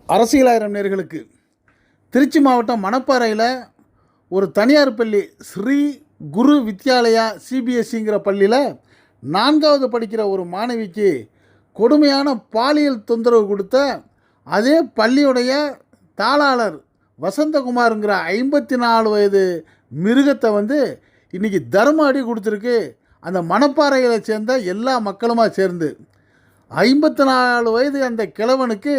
அரசியலாயிரம் நேர்களுக்கு திருச்சி மாவட்டம் மணப்பாறையில் ஒரு தனியார் பள்ளி ஸ்ரீ குரு வித்யாலயா சிபிஎஸ்சிங்கிற பள்ளியில் 4வது படிக்கிற ஒரு மாணவிக்கு கொடுமையான பாலியல் தொந்தரவு கொடுத்த அதே பள்ளியுடைய தாளாளர் வசந்தகுமாருங்கிற 54 வயது மிருகத்தை இன்றைக்கி தர்ம அடி கொடுத்துருக்கு. அந்த மணப்பாறைகளை சேர்ந்த எல்லா மக்களுமா சேர்ந்து 54 வயது அந்த கிழவனுக்கு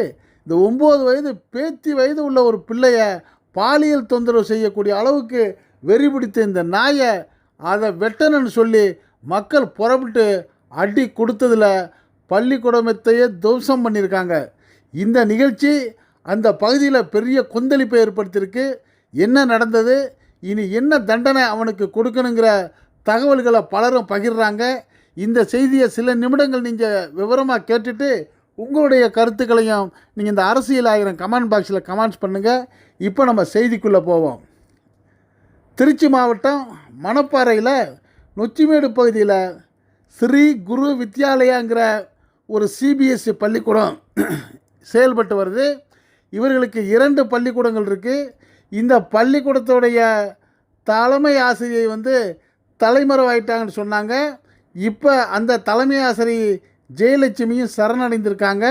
இந்த 9 வயது பேத்தி வயது உள்ள ஒரு பிள்ளைய பாலியல் தொந்தரவு செய்யக்கூடிய அளவுக்கு வெறி பிடித்த இந்த நாயை அதை வெட்டணுன்னு சொல்லி மக்கள் புறப்பட்டு அடி கொடுத்ததில் பள்ளிக்கூடத்தையே துவம்சம் பண்ணியிருக்காங்க. இந்த நிகழ்ச்சி அந்த பகுதியில் பெரிய கொந்தளிப்பை ஏற்படுத்தியிருக்கு. என்ன நடந்தது, இனி என்ன தண்டனை அவனுக்கு கொடுக்கணுங்கிற தகவல்களை பலரும் பகிர்றாங்க. இந்த செய்தியை சில நிமிடங்கள் நீங்கள் விவரமாக கேட்டுட்டு உங்களுடைய கருத்துக்களையும் நீங்கள் இந்த அரசியல் ஆயிரம் கமெண்ட் பாக்ஸில் கமெண்ட்ஸ் பண்ணுங்கள். இப்போ நம்ம செய்திக்குள்ளே போவோம். திருச்சி மாவட்டம் மணப்பாறையில் நொச்சிமேடு பகுதியில் ஸ்ரீ குரு வித்யாலயாங்கிற ஒரு சிபிஎஸ்சி பள்ளிக்கூடம் செயல்பட்டு வருது. இவர்களுக்கு 2 பள்ளிக்கூடங்கள் இருக்குது. இந்த பள்ளிக்கூடத்துடைய தலைமை ஆசிரியை தலைமறைவாயிட்டாங்கன்னு சொன்னாங்க. இப்போ அந்த தலைமை ஆசிரியை ஜெயலட்சுமியும் சரணடைந்திருக்காங்க.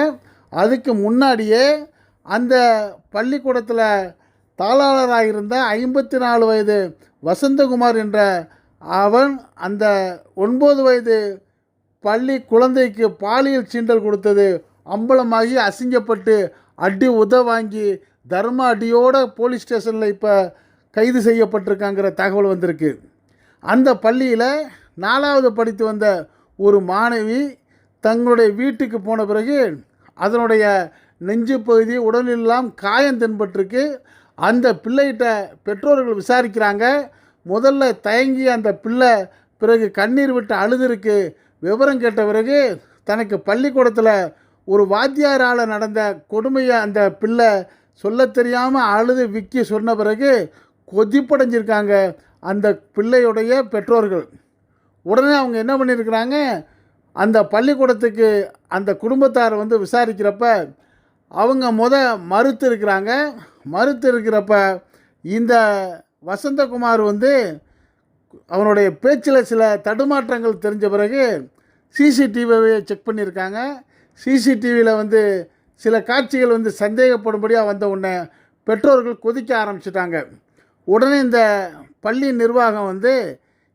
அதுக்கு முன்னாடியே அந்த பள்ளிக்கூடத்தில் தாளாளராக இருந்த 54 வயது வசந்தகுமார் என்ற அவன் அந்த 9 வயது பள்ளி குழந்தைக்கு பாலியல் சீண்டல் கொடுத்தது அம்பலமாகி அசிங்கப்பட்டு அடி வாங்கி தர்ம அடியோட போலீஸ் ஸ்டேஷனில் இப்போ கைது செய்யப்பட்டிருக்காங்கிற தகவல் வந்திருக்கு. அந்த பள்ளியில் 4வது படித்து வந்த ஒரு மாணவி தங்களுடைய வீட்டுக்கு போன பிறகு அதனுடைய நெஞ்சு பகுதி உடலெல்லாம் காயம் தென்பட்டிருக்கு. அந்த பிள்ளைகிட்ட பெற்றோர்கள் விசாரிக்கிறாங்க. முதல்ல தயங்கி அந்த பிள்ளை பிறகு கண்ணீர் விட்டு அழுதுருக்கு. விவரம் கேட்ட பிறகு தனக்கு பள்ளிக்கூடத்தில் ஒரு வாத்தியாரால் நடந்த கொடுமையை அந்த பிள்ளை சொல்ல தெரியாமல் அழுது விக்கி சொன்ன பிறகு கொதிப்படைஞ்சிருக்காங்க அந்த பிள்ளையுடைய பெற்றோர்கள். உடனே அவங்க என்ன பண்ணியிருக்கிறாங்க, அந்த பள்ளிக்கூடத்துக்கு அந்த குடும்பத்தார் விசாரிக்கிறப்ப அவங்க மறுத்து இருக்கிறப்ப இந்த வசந்தகுமார் அவனுடைய பேச்சில் சில தடுமாற்றங்கள் தெரிஞ்ச பிறகு சிசிடிவியை செக் பண்ணியிருக்காங்க. சிசிடிவியில் சில காட்சிகள் சந்தேகப்படும்படியாக வந்த உடனே பெற்றோர்கள் கொதிக்க ஆரம்பிச்சிட்டாங்க. உடனே இந்த பள்ளி நிர்வாகம்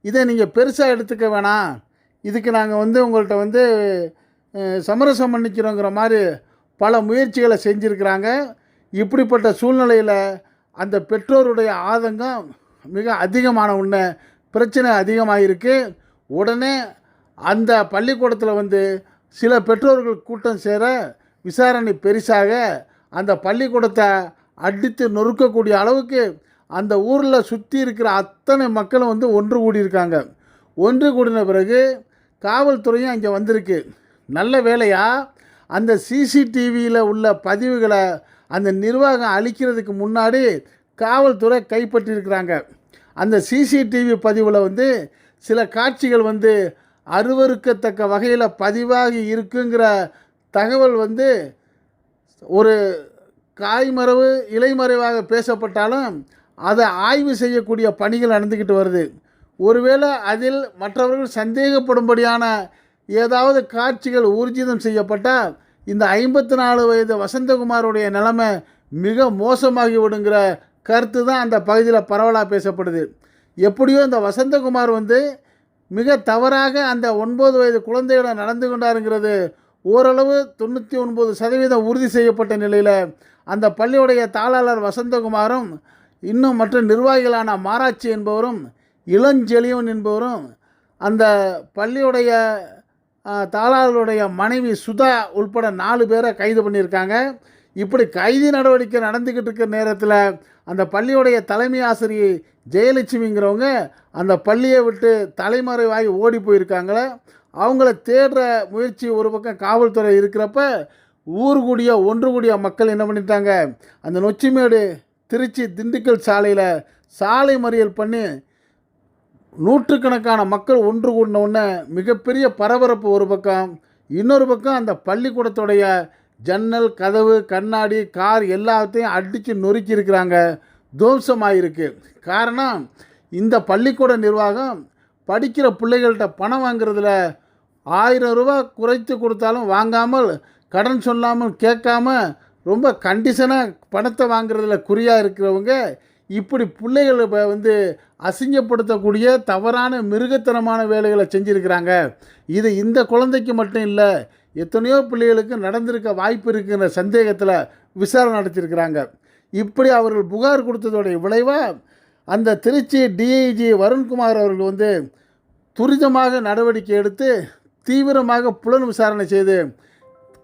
இதை நீங்கள் பெருசாக எடுத்துக்க வேணாம், இதுக்கு நாங்கள் உங்கள்கிட்ட சமரசம் பண்ணிக்கிறோங்கிற மாதிரி பல முயற்சிகளை செஞ்சுருக்கிறாங்க. இப்படிப்பட்ட சூழ்நிலையில் அந்த பெற்றோருடைய ஆதங்கம் மிக அதிகமான உடனே பிரச்சனை அதிகமாக இருக்குது. உடனே அந்த பள்ளிக்கூடத்தில் சில பெற்றோர்கள் கூட்டம் சேர விசாரணை பெருசாக அந்த பள்ளிக்கூடத்தை அடித்து நொறுக்கக்கூடிய அளவுக்கு அந்த ஊரில் சுற்றி இருக்கிற அத்தனை மக்களும் ஒன்று கூடியிருக்காங்க. ஒன்று கூடின பிறகு காவல்துறையும் அங்கே வந்திருக்கு. நல்ல வேளையாக அந்த சிசிடிவியில் உள்ள பதிவுகளை அந்த நிர்வாகம் அளிக்கிறதுக்கு முன்னாடி காவல்துறை கைப்பற்றியிருக்கிறாங்க. அந்த சிசிடிவி பதிவில் சில காட்சிகள் அருவருக்கத்தக்க வகையில் பதிவாகி இருக்குங்கிற தகவல் ஒரு காய்மறைவு இலைமறைவாக பேசப்பட்டாலும் அதை ஆய்வு செய்யக்கூடிய பணிகள் நடந்துக்கிட்டு வருது. ஒருவேளை அதில் மற்றவர்கள் சந்தேகப்படும்படியான ஏதாவது காட்சிகள் ஊர்ஜிதம் செய்யப்பட்டால் இந்த 54 வயது வசந்தகுமாருடைய நிலைமை மிக மோசமாகி விடுங்கிற கருத்து தான் அந்த பகுதியில் பரவலாக பேசப்படுது. எப்படியோ இந்த வசந்தகுமார் மிக தவறாக அந்த 9 வயது குழந்தையோட நடந்து கொண்டாருங்கிறது ஓரளவு 99% உறுதி செய்யப்பட்ட நிலையில் அந்த பள்ளியுடைய தாளாளர் வசந்தகுமாரும் இன்னும் மற்ற நிர்வாகிகளான மாராட்சி என்பவரும் இளஞ்செழியன் என்பவரும் அந்த பள்ளியுடைய தாளாளருடைய மனைவி சுதா உள்பட 4 பேரை கைது பண்ணியிருக்காங்க. இப்படி கைது நடவடிக்கை நடந்துக்கிட்டு இருக்கிற நேரத்தில் அந்த பள்ளியுடைய தலைமை ஆசிரியை ஜெயலட்சுமிங்கிறவங்க அந்த பள்ளியை விட்டு தலைமறைவாகி ஓடி போயிருக்காங்களே. அவங்கள தேடுற முயற்சி ஒரு பக்கம் காவல்துறை இருக்கிறப்ப ஒன்று கூடிய மக்கள் என்ன பண்ணிட்டாங்க, அந்த நொச்சிமேடு திருச்சி திண்டுக்கல் சாலையில் சாலை மறியல் பண்ணி நூற்றுக்கணக்கான மக்கள் ஒன்று கூடின உடனே மிகப்பெரிய பரபரப்பு ஒரு பக்கம். இன்னொரு பக்கம் அந்த பள்ளிக்கூடத்துடைய ஜன்னல், கதவு, கண்ணாடி, கார் எல்லாத்தையும் அடித்து நொறுக்கி இருக்கிறாங்க. துவம்சமாயிருக்கு. காரணம், இந்த பள்ளிக்கூட நிர்வாகம் படிக்கிற பிள்ளைகள்கிட்ட பணம் வாங்குறதுல 1000 ரூபா குறைத்து கொடுத்தாலும் வாங்காமல், கடன் சொல்லாமல் கேட்காம ரொம்ப கண்டிஷனாக பணத்தை வாங்குறதுல குறியாக இருக்கிறவங்க இப்படி பிள்ளைகளை வந்து அசிங்கப்படுத்தக்கூடிய தவறான மிருகத்தனமான வேலைகளை செஞ்சுருக்கிறாங்க. இது இந்த குழந்தைக்கு மட்டும் இல்லை, எத்தனையோ பிள்ளைகளுக்கு நடந்திருக்க வாய்ப்பு இருக்குங்கிற சந்தேகத்தில் விசாரணை நடத்தியிருக்கிறாங்க. இப்படி அவர்கள் புகார் கொடுத்ததோடைய விளைவாக அந்த திருச்சி டிஐஜி வருண்குமார் அவர்கள் வந்து துரிதமாக நடவடிக்கை எடுத்து தீவிரமாக புலன் விசாரணை செய்து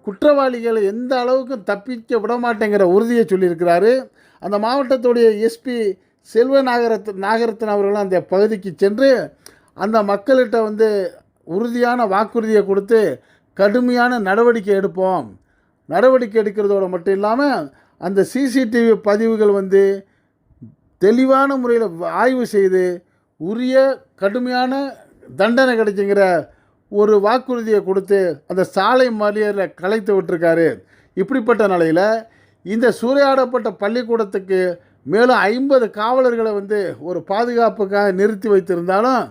குற்றவாளிகளை எந்த அளவுக்கு தப்பிக்க விட மாட்டேங்கிற உறுதியை சொல்லியிருக்கிறாரு. அந்த மாவட்டத்துடைய எஸ்பி செல்வ நாகரத்ன அவர்களும் அந்த பகுதிக்கு சென்று அந்த மக்கள்கிட்ட வந்து உறுதியான வாக்குறுதியை கொடுத்து கடுமையான நடவடிக்கை எடுப்போம். நடவடிக்கை எடுக்கிறதோடு மட்டும் இல்லாமல் அந்த சிசிடிவி பதிவுகள் வந்து தெளிவான முறையில் ஆய்வு செய்து உரிய கடுமையான தண்டனை கிடைக்குங்கிற ஒரு வாக்குறுதியை கொடுத்து அந்த சாலை மறியலை கலைத்து விட்டுருக்காரு. இப்படிப்பட்ட நிலையில் இந்த சூறையாடப்பட்ட பள்ளிக்கூடத்துக்கு மேலும் 50 காவலர்களை வந்து ஒரு பாதுகாப்புக்காக நிறுத்தி வைத்திருந்தாலும்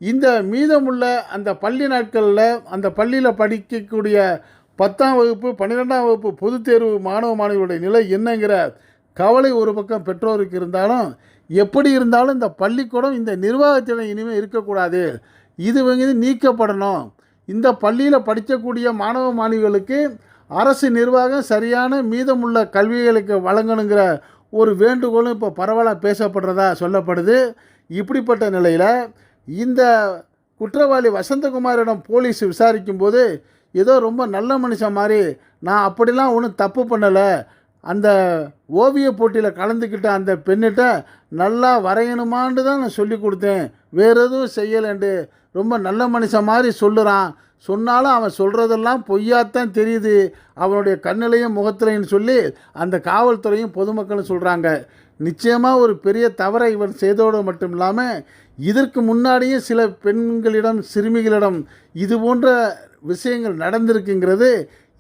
இந்த மீதமுள்ள அந்த பள்ளி நாட்களில் அந்த பள்ளியில் படிக்கக்கூடிய 10ஆம் வகுப்பு 12ஆம் வகுப்பு பொதுத் தேர்வு மாணவர்களுடைய நிலை என்னங்கிற கவலை ஒரு பக்கம் பெற்றோருக்கு இருந்தாலும், எப்படி இருந்தாலும் இந்த பள்ளிக்கூடம் இந்த நிர்வாகத்திடம் இனிமேல் இருக்கக்கூடாது, இது வந்து நீக்கப்படணும். இந்த பள்ளியில் படிக்கக்கூடிய மாணவர்களுக்கு அரசு நிர்வாகம் சரியான மீதமுள்ள கல்விகளுக்கு வழங்கணுங்கிற ஒரு வேண்டுகோளும் இப்போ பரவலாக பேசப்படுறதா சொல்லப்படுது. இப்படிப்பட்ட நிலையில் இந்த குற்றவாளி வசந்தகுமாரிடம் போலீஸ் விசாரிக்கும்போது ஏதோ ரொம்ப நல்ல மனுஷன் மாதிரி, நான் அப்படிலாம் ஒன்றும் தப்பு பண்ணலை, அந்த ஓவிய போட்டியில் கலந்துக்கிட்ட அந்த பெண்ணிட்ட நல்லா வரையணுமான்னு தான் நான் சொல்லி கொடுத்தேன், வேறு எதுவும் செய்யலைன்ட்டு ரொம்ப நல்ல மனுஷன் மாதிரி சொல்லுறான். சொன்னாலும் அவன் சொல்கிறதெல்லாம் பொய்யாத்தான் தெரியுது அவனுடைய கண்ணிலையும் முகத்திலையும் சொல்லி அந்த காவல்துறையும் பொதுமக்களும் சொல்கிறாங்க. நிச்சயமாக ஒரு பெரிய தவறை இவன் செய்தோடு மட்டும் இல்லாமல் இதற்கு முன்னாடியும் சில பெண்களிடம் சிறுமிகளிடம் இது போன்ற விஷயங்கள் நடந்திருக்குங்கிறது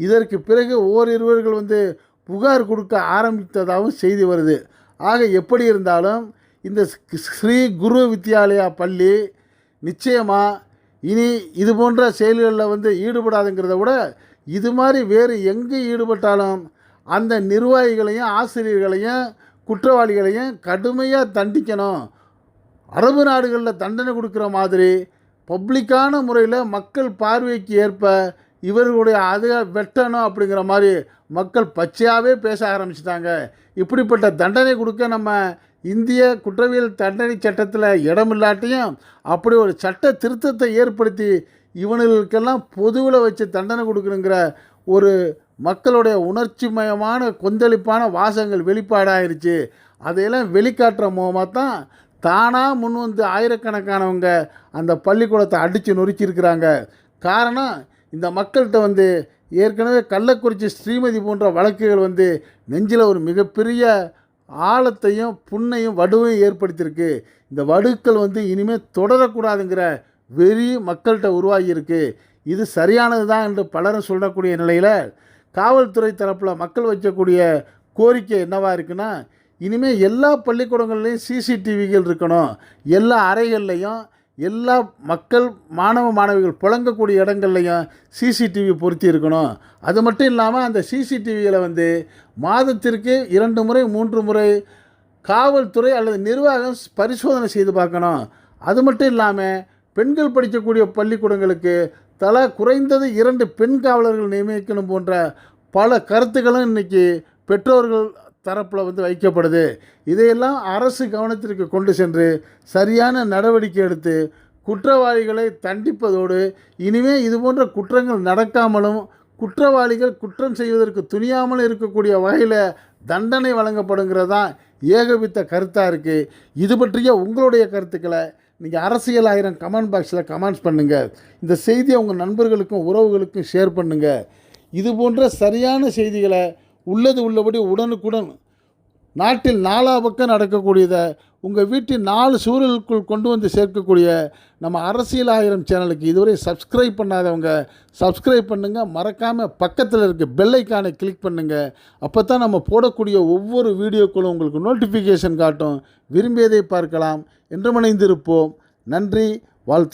இதற்கு பிறகு ஓரிருவர்கள் வந்து புகார் கொடுக்க ஆரம்பித்ததாகவும் செய்தி வருது. ஆக எப்படி இருந்தாலும் இந்த ஸ்ரீ குரு வித்யாலயா பள்ளி நிச்சயமாக இனி இது போன்ற செயல்களில் வந்து ஈடுபடாதுங்கிறத விட இது மாதிரி வேறு எங்கே ஈடுபட்டாலும் அந்த நிர்வாகிகளையும் ஆசிரியர்களையும் குற்றவாளிகளையும் கடுமையாக தண்டிக்கணும். அரபு நாடுகளில் தண்டனை கொடுக்குற மாதிரி பப்ளிக்கான முறையில் மக்கள் பார்வைக்கு ஏற்ப இவர்களுடைய அதை வெட்டணும் அப்படிங்கிற மாதிரி மக்கள் பச்சையாகவே பேச ஆரம்பிச்சிட்டாங்க. இப்படிப்பட்ட தண்டனை கொடுக்க நம்ம இந்திய குற்றவியல் தண்டனை சட்டத்தில் இடமில்லாட்டியும் அப்படி ஒரு சட்ட திருத்தத்தை ஏற்படுத்தி இவனுங்களுக்கெல்லாம் பொதுவில் வச்சு தண்டனை கொடுக்கணுங்கிற ஒரு மக்களுடைய உணர்ச்சிமயமான கொந்தளிப்பான வாசங்கள் வெளிப்பாடாயிருச்சு. அதையெல்லாம் வெளிக்காட்டுற மூலமாக தான் தானாக முன் வந்து ஆயிரக்கணக்கானவங்க அந்த பள்ளிக்கூடத்தை அடித்து நொறுக்கியிருக்கிறாங்க. காரணம், இந்த மக்கள்கிட்ட வந்து ஏற்கனவே கள்ளக்குறிச்சி ஸ்ரீமதி போன்ற வழக்குகள் வந்து நெஞ்சில் ஒரு மிகப்பெரிய ஆழத்தையும் புண்ணையும் வடுவையும் ஏற்படுத்தியிருக்கு. இந்த வடுக்கள் வந்து இனிமேல் தொடரக்கூடாதுங்கிற வெறி மக்கள்கிட்ட உருவாகியிருக்கு. இது சரியானது தான் என்று பலரும் சொல்லக்கூடிய நிலையில் காவல்துறை தரப்பில் மக்கள் வைக்கக்கூடிய கோரிக்கை என்னவாக இருக்குன்னா, இனிமேல் எல்லா பள்ளிக்கூடங்கள்லேயும் சிசிடிவிகள் இருக்கணும், எல்லா அறைகள்லையும் எல்லா மக்கள் மாணவிகள் புழங்கக்கூடிய இடங்கள்லையும் சிசிடிவி பொருத்தி இருக்கணும். அது மட்டும் இல்லாமல் அந்த சிசிடிவிகளை வந்து மாதத்திற்கு 2 முறை 3 முறை காவல்துறை அல்லது நிர்வாகம் பரிசோதனை செய்து பார்க்கணும். அது மட்டும் இல்லாமல் பெண்கள் படிக்கக்கூடிய பள்ளிக்கூடங்களுக்கு தலா குறைந்தது 2 பெண் காவலர்கள் நியமிக்கணும் போன்ற பல கருத்துக்களும் இன்றைக்கி பெற்றோர்கள் தரப்பில் வந்து வைக்கப்படுது. இதையெல்லாம் அரசு கவனத்திற்கு கொண்டு சென்று சரியான நடவடிக்கை எடுத்து குற்றவாளிகளை தண்டிப்பதோடு இனிமேல் இது போன்ற குற்றங்கள் நடக்காமலும் குற்றவாளிகள் குற்றம் செய்வதற்கு துணியாமலும் இருக்கக்கூடிய வகையில் தண்டனை வழங்கப்படுங்கிறதான் ஏகபித்த கருத்தாக இருக்குது. இது பற்றிய உங்களுடைய கருத்துக்களை நீங்கள் அரசியல் 1000 கமெண்ட் பாக்ஸில் கமெண்ட்ஸ் பண்ணுங்கள். இந்த செய்தியை உங்கள் நண்பர்களுக்கும் உறவுகளுக்கும் ஷேர் பண்ணுங்கள். இது போன்ற சரியான செய்திகளை உள்ளது உள்ளபடி உடனுக்குடன் நாட்டில் 4 பக்கம் நடக்கக்கூடியதை உங்கள் வீட்டின் 4 சூழலுக்குள் கொண்டு வந்து சேர்க்கக்கூடிய நம்ம அரசியல் ஆயிரம் சேனலுக்கு இதுவரை சப்ஸ்கிரைப் பண்ணாதவங்க சப்ஸ்கிரைப் பண்ணுங்கள். மறக்காமல் பக்கத்தில் இருக்க பெல் ஐக்கானை கிளிக் பண்ணுங்கள். அப்போ தான் நம்ம போடக்கூடிய ஒவ்வொரு வீடியோக்களும் உங்களுக்கு நோட்டிஃபிகேஷன் காட்டும். விரும்பியதை பார்க்கலாம். என்றும் இணைந்திருப்போம். நன்றி, வாழ்த்துக்கள்.